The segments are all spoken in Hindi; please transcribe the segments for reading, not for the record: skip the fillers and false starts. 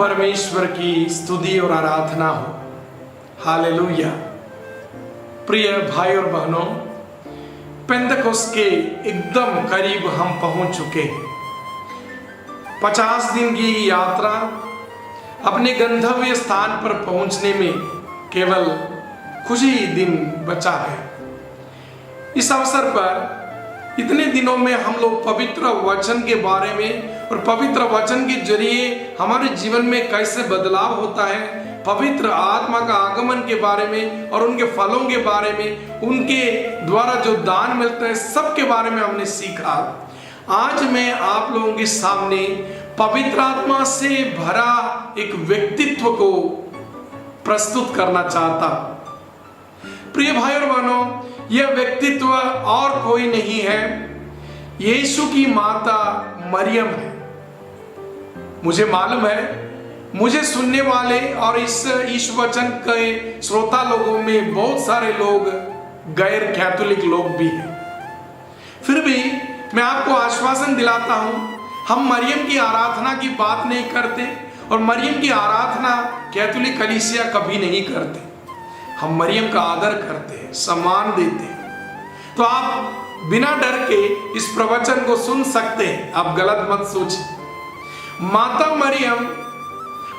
परमेश्वर की स्तुति और आराधना हो। हालेलुया। प्रिय भाई और बहनों, पेंतकोस्त के एकदम करीब हम पहुंच चुके हैं। 50 दिन की यात्रा अपने गंतव्य स्थान पर पहुंचने में केवल कुछ ही दिन बचा है। इस अवसर पर इतने दिनों में हम लोग पवित्र वचन के बारे में और पवित्र वचन के जरिए हमारे जीवन में कैसे बदलाव होता है, पवित्र आत्मा का आगमन के बारे में और उनके फलों के बारे में, उनके द्वारा जो दान मिलता है, सब के बारे में हमने सीखा। आज मैं आप लोगों के सामने पवित्र आत्मा से भरा एक व्यक्तित्व को प्रस्तुत करना चाहता। प्रिय भाई और बहनों, यह व्यक्तित्व और कोई नहीं है, यीशु की माता मरियम है। मुझे मालूम है, मुझे सुनने वाले और इस वचन के श्रोता लोगों में बहुत सारे लोग गैर कैथोलिक लोग भी हैं। फिर भी मैं आपको आश्वासन दिलाता हूं, हम मरियम की आराधना की बात नहीं करते और मरियम की आराधना कैथोलिक कलीसिया कभी नहीं करते। हम मरियम का आदर करते हैं, सम्मान देते हैं। तो आप बिना डर के इस प्रवचन को सुन सकते हैं, आप गलत मत सोचिए। माता मरियम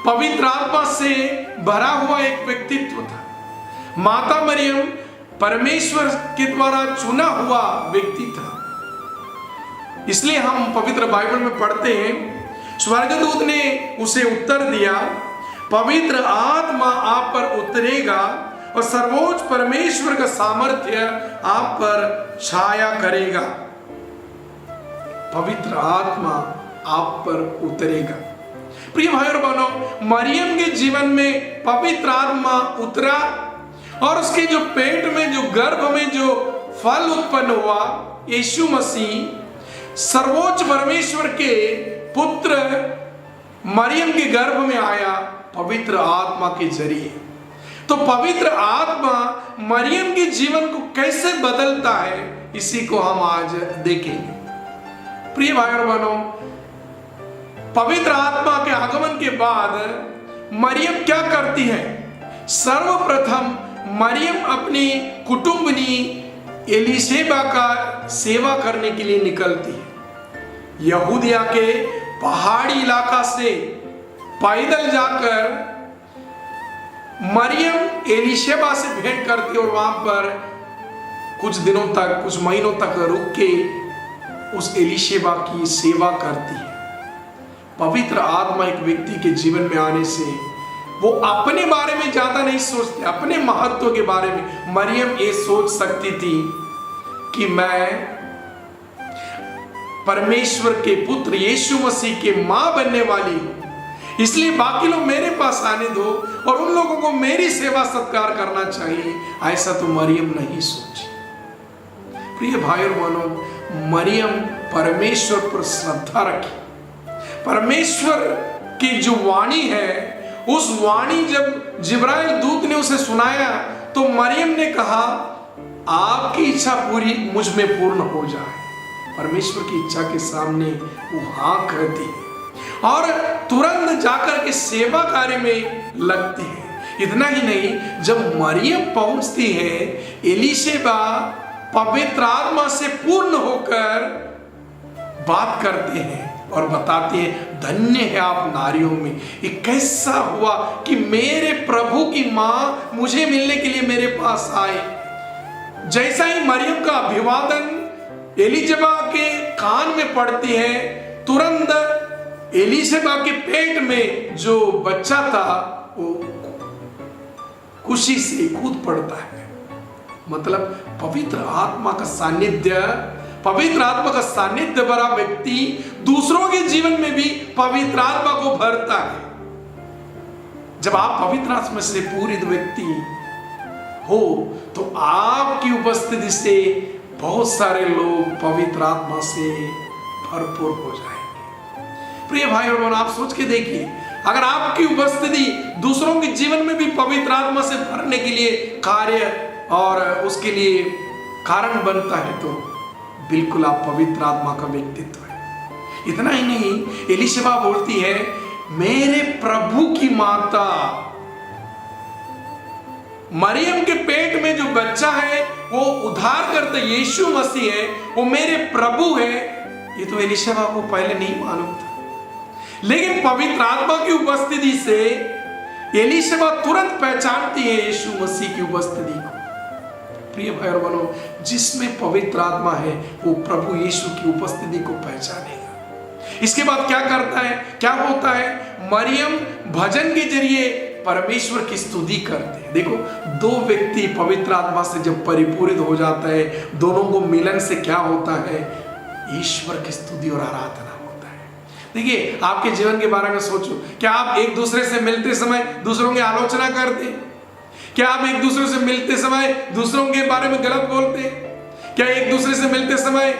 पवित्र आत्मा से भरा हुआ एक व्यक्तित्व था। माता मरियम परमेश्वर के द्वारा चुना हुआ व्यक्ति था। इसलिए हम पवित्र बाइबल में पढ़ते हैं, स्वर्गदूत ने उसे उत्तर दिया, पवित्र आत्मा आप पर उतरेगा और सर्वोच्च परमेश्वर का सामर्थ्य आप पर छाया करेगा। पवित्र आत्मा आप पर उतरेगा। प्रिय भाई और बहनों, मरियम के जीवन में पवित्र आत्मा उतरा और उसके जो पेट में, जो गर्भ में जो फल उत्पन्न हुआ, यीशु मसीह सर्वोच्च परमेश्वर के पुत्र मरियम के गर्भ में आया पवित्र आत्मा के जरिए। तो पवित्र आत्मा मरियम के जीवन को कैसे बदलता है, इसी को हम आज देखेंगे। प्रिय भाई और बहनों, पवित्र आत्मा के आगमन के बाद मरियम क्या करती है? सर्वप्रथम मरियम अपनी कुटुंबनी एलिशेबा का सेवा करने के लिए निकलती है। यहूदिया के पहाड़ी इलाका से पैदल जाकर मरियम एलिशेबा से भेंट करती है और वहां पर कुछ दिनों तक, कुछ महीनों तक रुक के उस एलिशेबा की सेवा करती है। पवित्र आत्मा एक व्यक्ति के जीवन में आने से वो अपने बारे में ज्यादा नहीं सोचते, अपने महत्व के बारे में। मरियम ये सोच सकती थी कि मैं परमेश्वर के पुत्र यीशु मसीह के मां बनने वाली हूं, इसलिए बाकी लोग मेरे पास आने दो और उन लोगों को मेरी सेवा सत्कार करना चाहिए। ऐसा तो मरियम नहीं सोची। प्रिय भाई और बहनों, मरियम परमेश्वर पर श्रद्धा रखी। परमेश्वर की जो वाणी है, उस वाणी जब जिब्राइल दूत ने उसे सुनाया तो मरियम ने कहा, आपकी इच्छा पूरी मुझ में पूर्ण हो जाए। परमेश्वर की इच्छा के सामने वो हाँ कहती है और तुरंत जाकर के सेवा कार्य में लगती है। इतना ही नहीं, जब मरियम पहुंचती है, एलिशेबा पवित्र आत्मा से पूर्ण होकर बात करते हैं और बताते हैं, धन्य है आप नारियों में। ये कैसा हुआ कि मेरे प्रभु की मां मुझे मिलने के लिए मेरे पास आए। जैसा ही मरियम का अभिवादन एलिशेबा के कान में पड़ती है, तुरंत एलिशेबा के पेट में जो बच्चा था वो खुशी से कूद पड़ता है। मतलब पवित्र आत्मा का सानिध्य, पवित्र आत्मा का सानिध्य भरा व्यक्ति दूसरों के जीवन में भी पवित्र आत्मा को भरता है। जब आप पवित्र आत्मा से पूरित व्यक्ति हो तो आपकी उपस्थिति से बहुत सारे लोग पवित्र आत्मा से भरपूर हो जाएंगे। प्रिय भाई और बहनों, आप सोच के देखिए, अगर आपकी उपस्थिति दूसरों के जीवन में भी पवित्र आत्मा से भरने के लिए कार्य और उसके लिए कारण बनता है तो बिल्कुल आप पवित्र आत्मा का व्यक्तित्व है। इतना ही नहीं, एलिशेबा बोलती है, मेरे प्रभु की माता, मरियम के पेट में जो बच्चा है वो उद्धारकर्ता यीशु मसीह है, वो मेरे प्रभु है। ये तो एलीशबा को पहले नहीं मालूम था, लेकिन पवित्र आत्मा की उपस्थिति से एलीशबा तुरंत पहचानती है यीशु मसीह की उपस्थिति को। प्रिय भाई और बहनों, जिसमें पवित्र आत्मा है वो प्रभु यीशु की उपस्थिति को पहचानेगा। इसके बाद क्या करता है, क्या होता है? मरियम भजन के जरिए परमेश्वर की स्तुति करते हैं। देखो, दो व्यक्ति पवित्र आत्मा से जब परिपूरित हो जाता है, दोनों को मिलन से क्या होता है? ईश्वर की स्तुति और आराधना होता है। देखिए, आपके जीवन के बारे में सोचो, क्या आप एक दूसरे से मिलते समय दूसरों की आलोचना करते हैं? क्या आप एक दूसरे से मिलते समय दूसरों के बारे में गलत बोलते हैं? क्या एक दूसरे से मिलते समय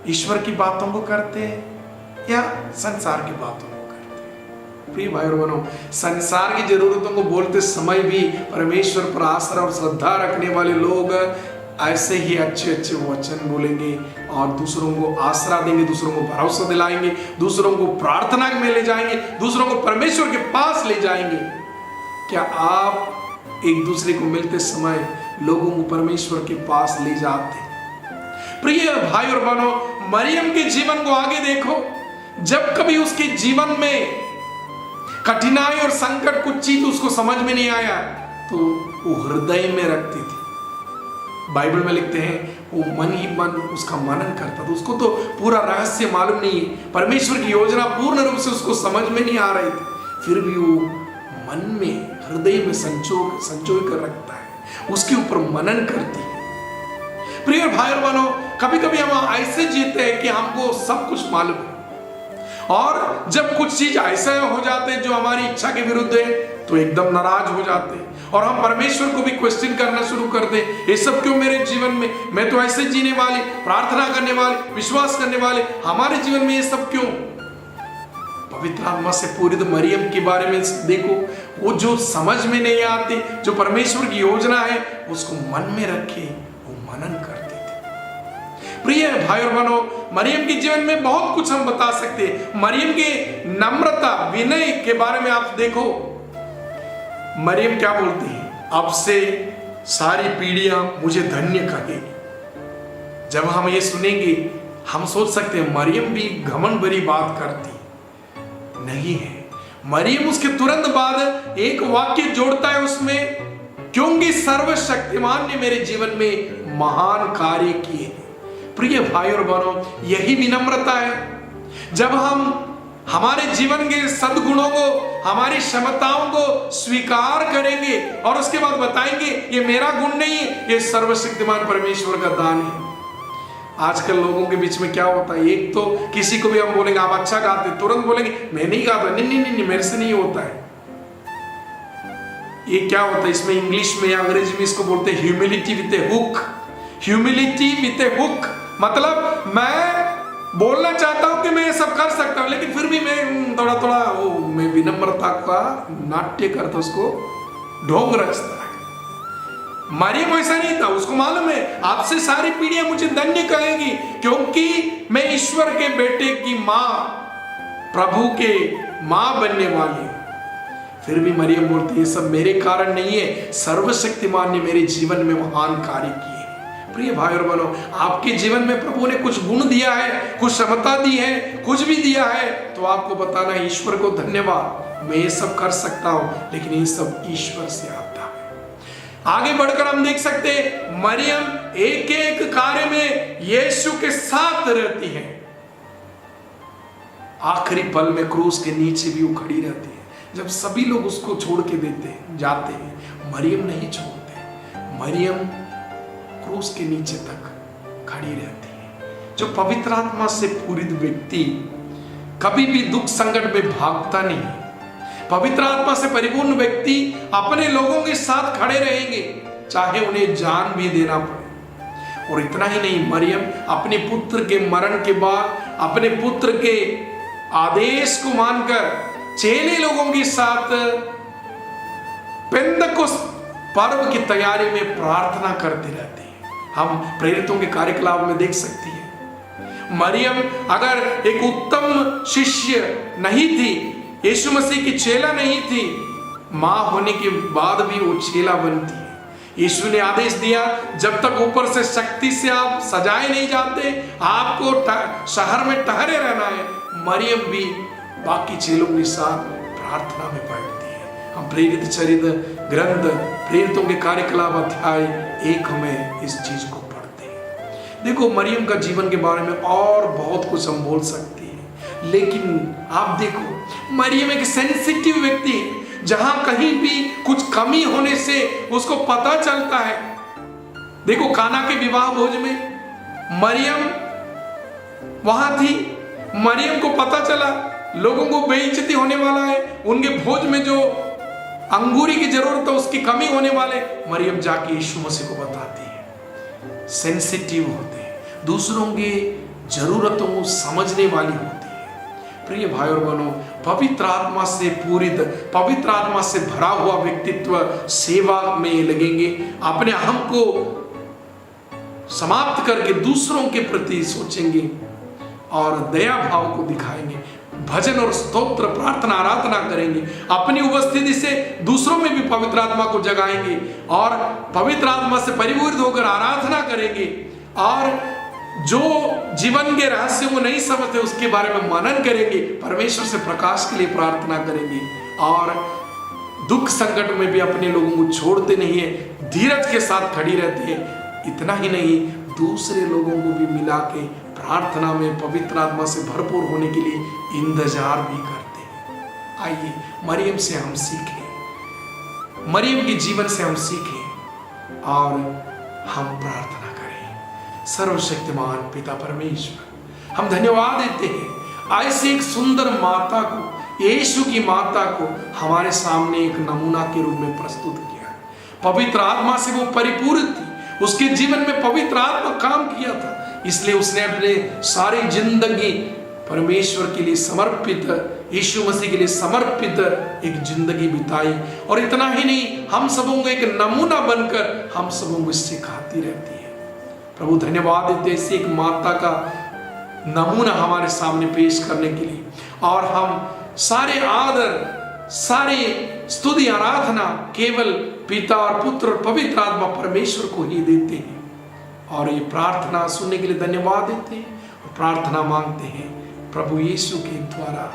ईश्वर की बातों को करते हैं या संसार की बातों को करते हैं? प्रिय भाई और बहनों, संसार की जरूरतों को बोलते समय भी परमेश्वर पर आस्था और श्रद्धा रखने वाले लोग ऐसे ही अच्छे अच्छे वचन बोलेंगे और दूसरों को आसरा देंगे, दूसरों को भरोसा दिलाएंगे, दूसरों को प्रार्थना में ले जाएंगे, दूसरों को परमेश्वर के पास ले जाएंगे। क्या आप एक दूसरे को मिलते समय लोगों को परमेश्वर के पास ले जाते हैं? प्रिय भाई और बहनों, मरियम के जीवन को आगे देखो। जब कभी उसके जीवन में कठिनाई और संकट, कुछ चीज उसको समझ में नहीं आया, तो वो हृदय में रखती थी। बाइबल में लिखते हैं वो मन ही मन उसका मनन करता था। उसको तो पूरा रहस्य मालूम नहीं है, परमेश्वर की योजना पूर्ण रूप से उसको समझ में नहीं आ रही थी, फिर भी वो मन में, हृदय में संचो कर रखता है, उसके ऊपर मनन करती है। प्रिय भाई और बहनों, कभी कभी हम ऐसे जीते हैं कि हमको सब कुछ मालूम है, और जब कुछ चीज ऐसा हो जाते हैं जो हमारी इच्छा के विरुद्ध है तो एकदम नाराज हो जाते हैं और हम परमेश्वर को भी क्वेश्चन करना शुरू कर दें, ये सब क्यों मेरे जीवन में? मैं तो ऐसे जीने वाली, प्रार्थना करने वाले, विश्वास करने वाले, हमारे जीवन में ये सब क्यों? पवित्र आत्मा से पूरित मरियम के बारे में देखो, वो जो समझ में नहीं आती, जो परमेश्वर की योजना है उसको मन में रखे वो मनन करते थे। प्रिय भाई और बहनों, मरियम के जीवन में बहुत कुछ हम बता सकते हैं। मरियम के नम्रता, विनय के बारे में आप देखो, मरियम क्या बोलती है? अब से सारी पीढ़ियां मुझे धन्य कहेगी। जब हम ये सुनेंगे हम सोच सकते हैं मरियम भी घमंड भरी बात करती नहीं है। मरियम उसके तुरंत बाद एक वाक्य जोड़ता है उसमें, क्योंकि सर्वशक्तिमान ने मेरे जीवन में महान कार्य किए हैं। प्रिय भाई और बहनों, यही विनम्रता है। जब हम हमारे जीवन के सद्गुणों को, हमारी क्षमताओं को स्वीकार करेंगे और उसके बाद बताएंगे ये मेरा गुण नहीं है, ये सर्वशक्तिमान परमेश्वर का दान है। आजकल लोगों के बीच में क्या होता है, एक तो किसी को भी हम बोलेंगे आप अच्छा गाते, तुरंत बोलेंगे मैं नहीं गाता, नहीं मेरे से नहीं होता है। ये क्या होता है, इसमें इंग्लिश में या अंग्रेजी में इसको बोलते हैं humility with A hook. Humility with A hook मतलब मैं बोलना चाहता हूं कि मैं ये सब कर सकता हूं, लेकिन फिर भी मैं थोड़ा थोड़ा वो मैं विनम्रता का नाट्य करता, उसको ढोंग रचता है। मरियम ऐसा नहीं था, उसको मालूम है आपसे सारी पीढ़ियां मुझे धन्य कहेगी, क्योंकि मैं ईश्वर के बेटे की मां, प्रभु के मां बनने वाली हूं। फिर भी मरियम बोलती है ये सब मेरे कारण नहीं है, सर्वशक्तिमान ने मेरे जीवन में महान कार्य किए। प्रिय भाई और बहनों, आपके जीवन में प्रभु ने कुछ गुण दिया है, कुछ क्षमता दी है, कुछ भी दिया है, तो आपको बताना ईश्वर को धन्यवाद, मैं ये सब कर सकता हूं, लेकिन ये सब ईश्वर से आता है। आगे बढ़कर हम देख सकते हैं मरियम एक एक कार्य में यीशु के साथ रहती है। आखिरी पल में क्रूस के नीचे भी वो खड़ी रहती है। जब सभी लोग उसको छोड़ के देते हैं, जाते हैं, मरियम नहीं छोड़ते। मरियम क्रूस के नीचे तक खड़ी रहती है। जो पवित्र आत्मा से पूरित व्यक्ति कभी भी दुख संकट में भागता नहीं। पवित्र आत्मा से परिपूर्ण व्यक्ति अपने लोगों के साथ खड़े रहेंगे, चाहे उन्हें जान भी देना पड़े। और इतना ही नहीं, मरियम अपने पुत्र के मरण के बाद अपने पुत्र के आदेश को मानकर चेले लोगों के साथ पेंतकोस्त पर्व की तैयारी में प्रार्थना करते रहते हैं। हम प्रेरितों के कार्यकलाप में देख सकते हैं मरियम अगर एक उत्तम शिष्य नहीं थी, यीशु मसीह की चेला नहीं थी, मां होने के बाद भी वो चेला बनती है। यीशु ने आदेश दिया, जब तक ऊपर से शक्ति से आप सजाए नहीं जाते, आपको शहर में ठहरे रहना है। मरियम भी बाकी चेलों के साथ प्रार्थना में बैठती है। हम प्रेरित चरित्र ग्रंथ, प्रेरितों के कार्यकलाप अध्याय 1 में इस चीज को पढ़ते हैं। देखो, मरियम का जीवन के बारे में और बहुत कुछ हम बोल सकते हैं, लेकिन आप देखो, मरियम एक सेंसिटिव व्यक्ति है। जहां कहीं भी कुछ कमी होने से उसको पता चलता है। देखो, काना के विवाह भोज में मरियम वहां थी। मरियम को पता चला लोगों को बेइज्जती होने वाला है, उनके भोज में जो अंगूरी की जरूरत है उसकी कमी होने वाले, मरियम जाके यीशु मसीह को बताती है। सेंसिटिव होते हैं, दूसरों की जरूरतों को समझने वाली होती है। प्रिय भाई और बहनों, पवित्र आत्मा से पूरित, पवित्र आत्मा से भरा हुआ व्यक्तित्व सेवा में लगेंगे। अपने अहम को समाप्त करके दूसरों के प्रति सोचेंगे और दया भाव को दिखाएंगे। भजन और स्तोत्र, प्रार्थना, आराधना करेंगे। अपनी उपस्थिति से दूसरों में भी पवित्र आत्मा को जगाएंगे और पवित्र आत्मा से परिपूरित होकर आराधना करेंगे। और जो जीवन के रहस्य को नहीं समझते उसके बारे में मनन करेंगे। परमेश्वर से प्रकाश के लिए प्रार्थना करेंगे और दुख संकट में भी अपने लोगों को छोड़ते नहीं है, धीरज के साथ खड़ी रहती है। इतना ही नहीं, दूसरे लोगों को भी मिला के प्रार्थना में पवित्र आत्मा से भरपूर होने के लिए इंतजार भी करते हैं। आइए मरियम से हम सीखें, मरियम के जीवन से हम सीखें और हम प्रार्थना करें। सर्वशक्तिमान पिता परमेश्वर, हम धन्यवाद देते हैं ऐसी एक सुंदर माता को, यीशु की माता को हमारे सामने एक नमूना के रूप में प्रस्तुत किया। पवित्र आत्मा से वो परिपूरित थी, उसके जीवन में पवित्र आत्मा काम किया था, इसलिए उसने अपने सारी जिंदगी परमेश्वर के लिए समर्पित, यीशु मसीह के लिए समर्पित एक जिंदगी बिताई। और इतना ही नहीं, हम सबों को एक नमूना बनकर हम सबों को सिखाती रहती है। प्रभु धन्यवाद देते ऐसी एक माता का नमूना हमारे सामने पेश करने के लिए। और हम सारे आदर, सारी स्तुति, आराधना केवल पिता और पुत्र और पवित्र आत्मा परमेश्वर को ही देते हैं। और ये प्रार्थना सुनने के लिए धन्यवाद देते हैं और प्रार्थना मांगते हैं प्रभु यीशु के द्वारा।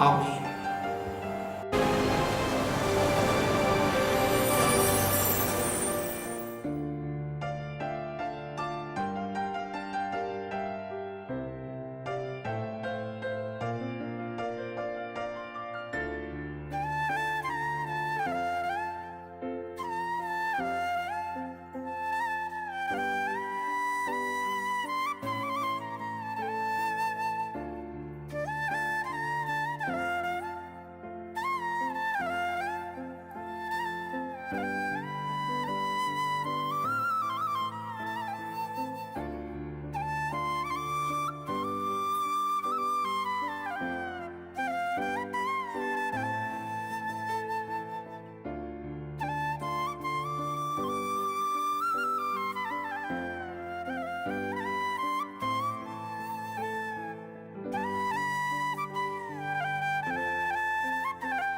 आमीन।